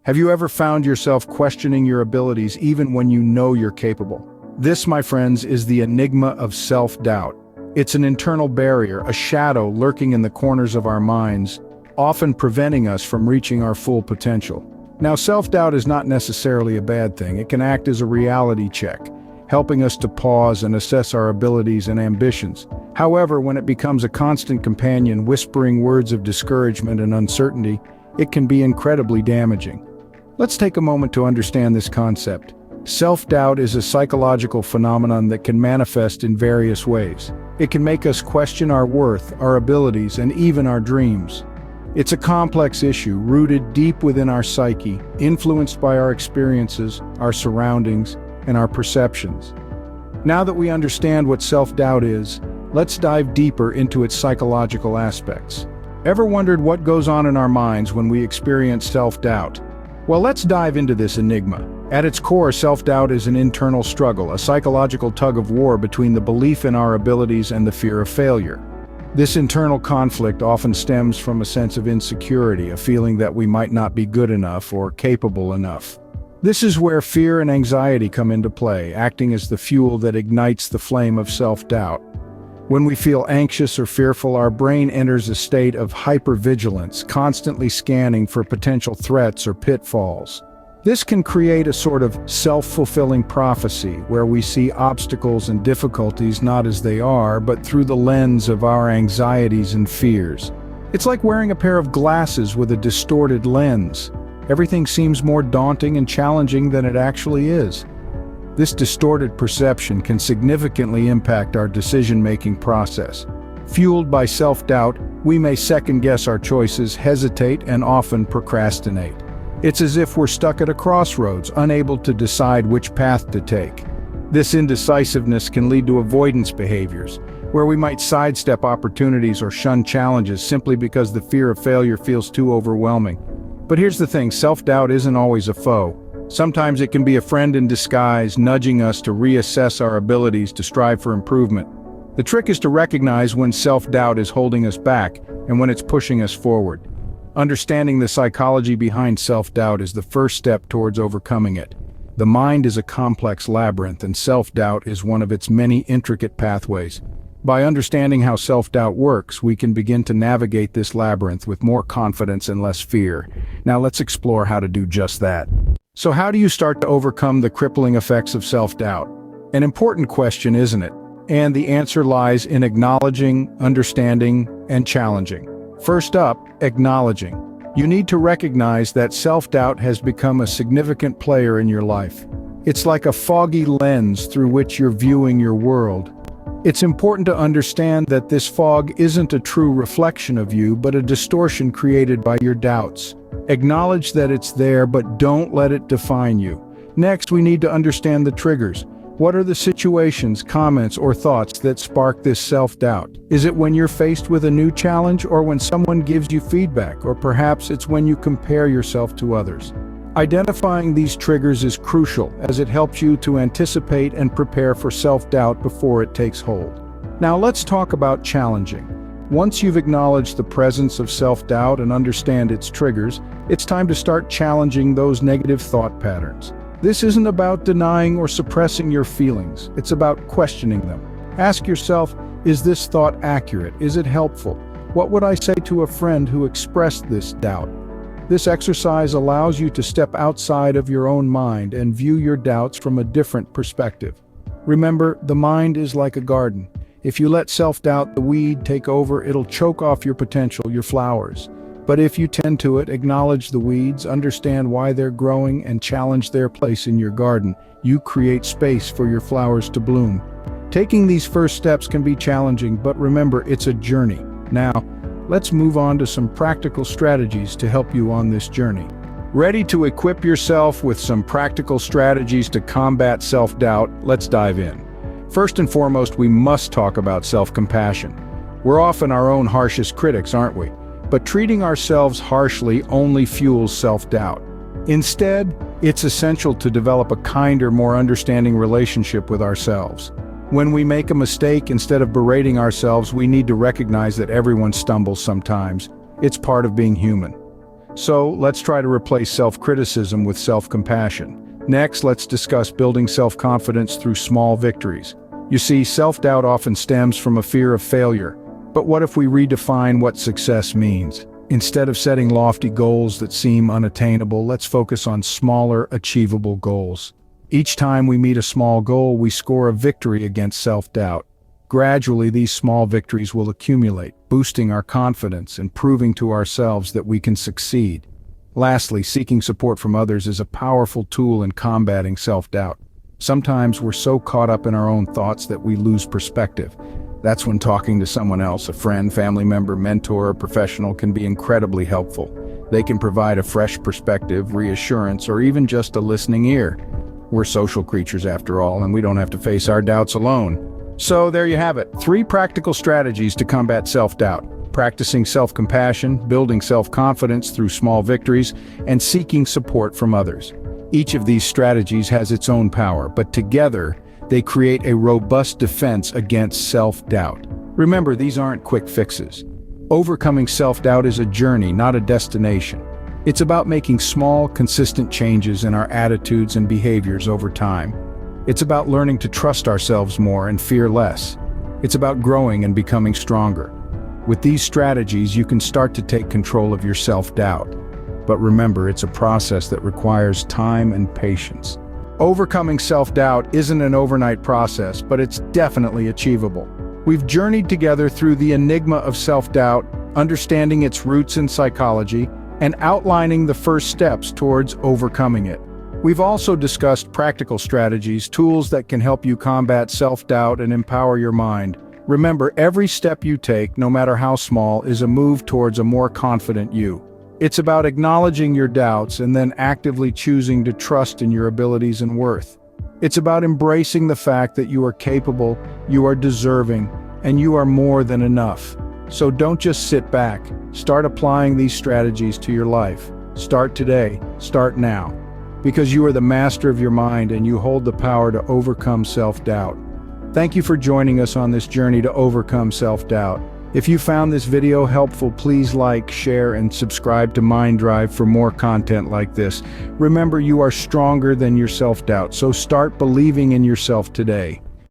Have you ever found yourself questioning your abilities even when you know you're capable? This, my friends, is the enigma of self-doubt. It's an internal barrier, a shadow lurking in the corners of our minds, often preventing us from reaching our full potential. Now, self-doubt is not necessarily a bad thing. It can act as a reality check, helping us to pause and assess our abilities and ambitions. However, when it becomes a constant companion whispering words of discouragement and uncertainty, it can be incredibly damaging. Let's take a moment to understand this concept. Self-doubt is a psychological phenomenon that can manifest in various ways. It can make us question our worth, our abilities, and even our dreams. It's a complex issue rooted deep within our psyche, influenced by our experiences, our surroundings, and our perceptions. Now that we understand what self-doubt is, let's dive deeper into its psychological aspects. Ever wondered what goes on in our minds when we experience self-doubt? Well, let's dive into this enigma. At its core, self-doubt is an internal struggle, a psychological tug-of-war between the belief in our abilities and the fear of failure. This internal conflict often stems from a sense of insecurity, a feeling that we might not be good enough or capable enough. This is where fear and anxiety come into play, acting as the fuel that ignites the flame of self-doubt. When we feel anxious or fearful, our brain enters a state of hypervigilance, constantly scanning for potential threats or pitfalls. This can create a sort of self-fulfilling prophecy where we see obstacles and difficulties not as they are, but through the lens of our anxieties and fears. It's like wearing a pair of glasses with a distorted lens. Everything seems more daunting and challenging than it actually is. This distorted perception can significantly impact our decision-making process. Fueled by self-doubt, we may second-guess our choices, hesitate, and often procrastinate. It's as if we're stuck at a crossroads, unable to decide which path to take. This indecisiveness can lead to avoidance behaviors, where we might sidestep opportunities or shun challenges simply because the fear of failure feels too overwhelming. But here's the thing, self-doubt isn't always a foe. Sometimes it can be a friend in disguise, nudging us to reassess our abilities to strive for improvement. The trick is to recognize when self-doubt is holding us back and when it's pushing us forward. Understanding the psychology behind self-doubt is the first step towards overcoming it. The mind is a complex labyrinth, and self-doubt is one of its many intricate pathways. By understanding how self-doubt works, we can begin to navigate this labyrinth with more confidence and less fear. Now let's explore how to do just that. So how do you start to overcome the crippling effects of self-doubt? An important question, isn't it? And the answer lies in acknowledging, understanding, and challenging. First up, acknowledging. You need to recognize that self-doubt has become a significant player in your life. It's like a foggy lens through which you're viewing your world. It's important to understand that this fog isn't a true reflection of you, but a distortion created by your doubts. Acknowledge that it's there, but don't let it define you. Next, we need to understand the triggers. What are the situations, comments, or thoughts that spark this self-doubt? Is it when you're faced with a new challenge, or when someone gives you feedback, or perhaps it's when you compare yourself to others? Identifying these triggers is crucial, as it helps you to anticipate and prepare for self-doubt before it takes hold. Now let's talk about challenging. Once you've acknowledged the presence of self-doubt and understand its triggers, it's time to start challenging those negative thought patterns. This isn't about denying or suppressing your feelings, it's about questioning them. Ask yourself, is this thought accurate? Is it helpful? What would I say to a friend who expressed this doubt? This exercise allows you to step outside of your own mind and view your doubts from a different perspective. Remember, the mind is like a garden. If you let self-doubt, the weed, take over, it'll choke off your potential, your flowers. But if you tend to it, acknowledge the weeds, understand why they're growing, and challenge their place in your garden, you create space for your flowers to bloom. Taking these first steps can be challenging, but remember, it's a journey. Now, let's move on to some practical strategies to help you on this journey. Ready to equip yourself with some practical strategies to combat self-doubt? Let's dive in. First and foremost, we must talk about self-compassion. We're often our own harshest critics, aren't we? But treating ourselves harshly only fuels self-doubt. Instead, it's essential to develop a kinder, more understanding relationship with ourselves. When we make a mistake, instead of berating ourselves, we need to recognize that everyone stumbles sometimes. It's part of being human. So let's try to replace self-criticism with self-compassion. Next, let's discuss building self-confidence through small victories. You see, self-doubt often stems from a fear of failure. But what if we redefine what success means? Instead of setting lofty goals that seem unattainable, let's focus on smaller, achievable goals. Each time we meet a small goal, we score a victory against self-doubt. Gradually, these small victories will accumulate, boosting our confidence and proving to ourselves that we can succeed. Lastly, seeking support from others is a powerful tool in combating self-doubt. Sometimes we're so caught up in our own thoughts that we lose perspective. That's when talking to someone else, a friend, family member, mentor, or professional, can be incredibly helpful. They can provide a fresh perspective, reassurance, or even just a listening ear. We're social creatures after all, and we don't have to face our doubts alone. So there you have it, 3 practical strategies to combat self-doubt: practicing self-compassion, building self-confidence through small victories, and seeking support from others. Each of these strategies has its own power, but together, they create a robust defense against self-doubt. Remember, these aren't quick fixes. Overcoming self-doubt is a journey, not a destination. It's about making small, consistent changes in our attitudes and behaviors over time. It's about learning to trust ourselves more and fear less. It's about growing and becoming stronger. With these strategies, you can start to take control of your self-doubt. But remember, it's a process that requires time and patience. Overcoming self-doubt isn't an overnight process, but it's definitely achievable. We've journeyed together through the enigma of self-doubt, understanding its roots in psychology, and outlining the first steps towards overcoming it. We've also discussed practical strategies, tools that can help you combat self-doubt and empower your mind. Remember, every step you take, no matter how small, is a move towards a more confident you. It's about acknowledging your doubts and then actively choosing to trust in your abilities and worth. It's about embracing the fact that you are capable, you are deserving, and you are more than enough. So don't just sit back. Start applying these strategies to your life. Start today. Start now. Because you are the master of your mind and you hold the power to overcome self-doubt. Thank you for joining us on this journey to overcome self-doubt. If you found this video helpful, please like, share, and subscribe to Mind Drive for more content like this. Remember, you are stronger than your self-doubt, so start believing in yourself today.